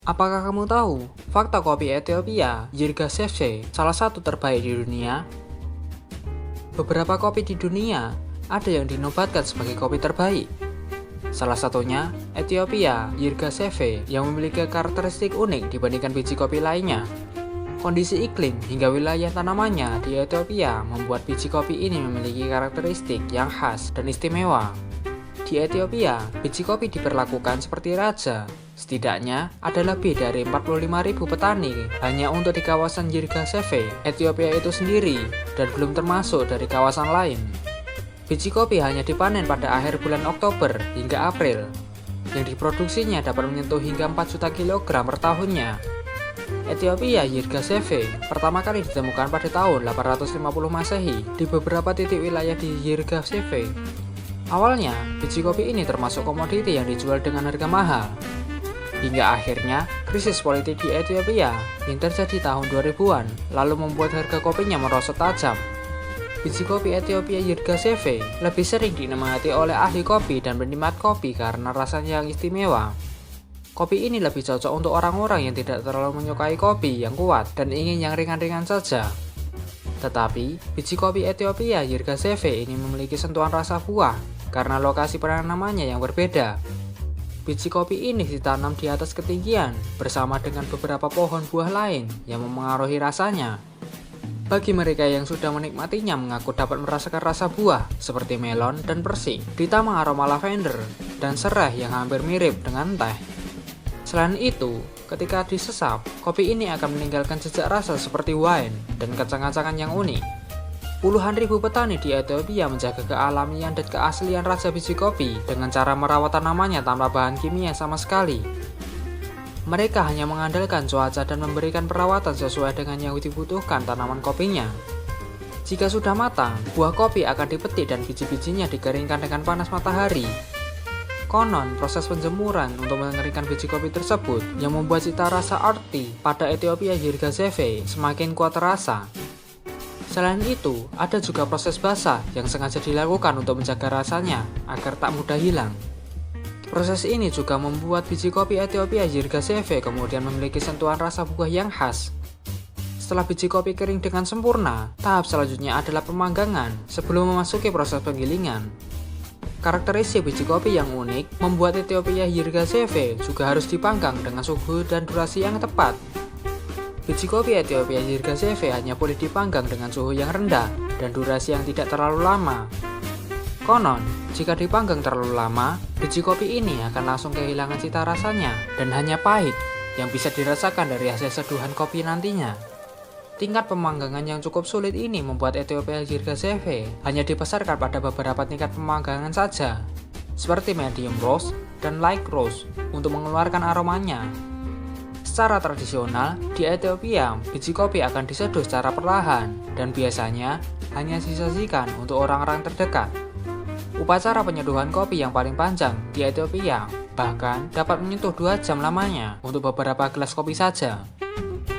Apakah kamu tahu fakta kopi Ethiopia Yirgacheffe salah satu terbaik di dunia? Beberapa kopi di dunia ada yang dinobatkan sebagai kopi terbaik. Salah satunya Ethiopia Yirgacheffe yang memiliki karakteristik unik dibandingkan biji kopi lainnya. Kondisi iklim hingga wilayah tanamannya di Ethiopia membuat biji kopi ini memiliki karakteristik yang khas dan istimewa. Di Ethiopia, biji kopi diperlakukan seperti raja. Setidaknya ada lebih dari 45.000 petani hanya untuk di kawasan Yirgacheffe, Ethiopia itu sendiri, dan belum termasuk dari kawasan lain. Biji kopi hanya dipanen pada akhir bulan Oktober hingga April, yang diproduksinya dapat menyentuh hingga 4 juta kilogram per tahunnya. Ethiopia Yirgacheffe pertama kali ditemukan pada tahun 850 Masehi di beberapa titik wilayah di Yirgacheffe. Awalnya, biji kopi ini termasuk komoditi yang dijual dengan harga mahal. Hingga akhirnya, krisis politik di Ethiopia yang terjadi tahun 2000-an lalu membuat harga kopinya merosot tajam. Biji kopi Ethiopia Yirgacheffe lebih sering dinikmati oleh ahli kopi dan penikmat kopi karena rasanya yang istimewa. Kopi ini lebih cocok untuk orang-orang yang tidak terlalu menyukai kopi yang kuat dan ingin yang ringan-ringan saja. Tetapi, biji kopi Ethiopia Yirgacheffe ini memiliki sentuhan rasa buah karena lokasi penanamannya yang berbeda. Biji kopi ini ditanam di atas ketinggian bersama dengan beberapa pohon buah lain yang memengaruhi rasanya. Bagi mereka yang sudah menikmatinya mengaku dapat merasakan rasa buah seperti melon dan persik, ditambah aroma lavender dan serai yang hampir mirip dengan teh. Selain itu, ketika disesap, kopi ini akan meninggalkan jejak rasa seperti wine dan kacang-kacangan yang unik. Puluhan ribu petani di Ethiopia menjaga kealamian dan keaslian rasa biji kopi dengan cara merawat tanamannya tanpa bahan kimia sama sekali. Mereka hanya mengandalkan cuaca dan memberikan perawatan sesuai dengan yang dibutuhkan tanaman kopinya. Jika sudah matang, buah kopi akan dipetik dan biji-bijinya dikeringkan dengan panas matahari. Konon, proses penjemuran untuk mengeringkan biji kopi tersebut yang membuat cita rasa earthy pada Ethiopia Yirgacheffe semakin kuat terasa. Selain itu, ada juga proses basah yang sengaja dilakukan untuk menjaga rasanya agar tak mudah hilang. Proses ini juga membuat biji kopi Ethiopia Yirgacheffe kemudian memiliki sentuhan rasa buah yang khas. Setelah biji kopi kering dengan sempurna, tahap selanjutnya adalah pemanggangan sebelum memasuki proses penggilingan. Karakteristik biji kopi yang unik membuat Ethiopia Yirgacheffe juga harus dipanggang dengan suhu dan durasi yang tepat. Biji kopi Ethiopia Yirgacheffe hanya boleh dipanggang dengan suhu yang rendah dan durasi yang tidak terlalu lama. Konon, jika dipanggang terlalu lama, biji kopi ini akan langsung kehilangan cita rasanya dan hanya pahit yang bisa dirasakan dari hasil seduhan kopi nantinya. Tingkat pemanggangan yang cukup sulit ini membuat Ethiopia Yirgacheffe hanya dipasarkan pada beberapa tingkat pemanggangan saja, seperti medium roast dan light roast untuk mengeluarkan aromanya. Secara tradisional, di Ethiopia, biji kopi akan diseduh secara perlahan dan biasanya hanya disajikan untuk orang-orang terdekat. Upacara penyeduhan kopi yang paling panjang di Ethiopia bahkan dapat menyentuh 2 jam lamanya untuk beberapa gelas kopi saja.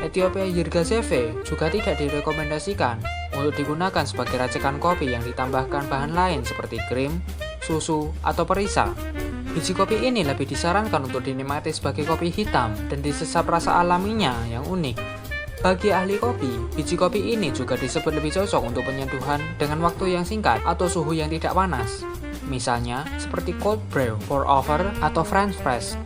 Ethiopia Yirgacheffe juga tidak direkomendasikan untuk digunakan sebagai racikan kopi yang ditambahkan bahan lain seperti krim, susu, atau perisa. Biji kopi ini lebih disarankan untuk dinikmati sebagai kopi hitam dan disesap rasa alaminya yang unik. Bagi ahli kopi, biji kopi ini juga disebut lebih cocok untuk penyeduhan dengan waktu yang singkat atau suhu yang tidak panas. Misalnya seperti cold brew, pour over, atau French press.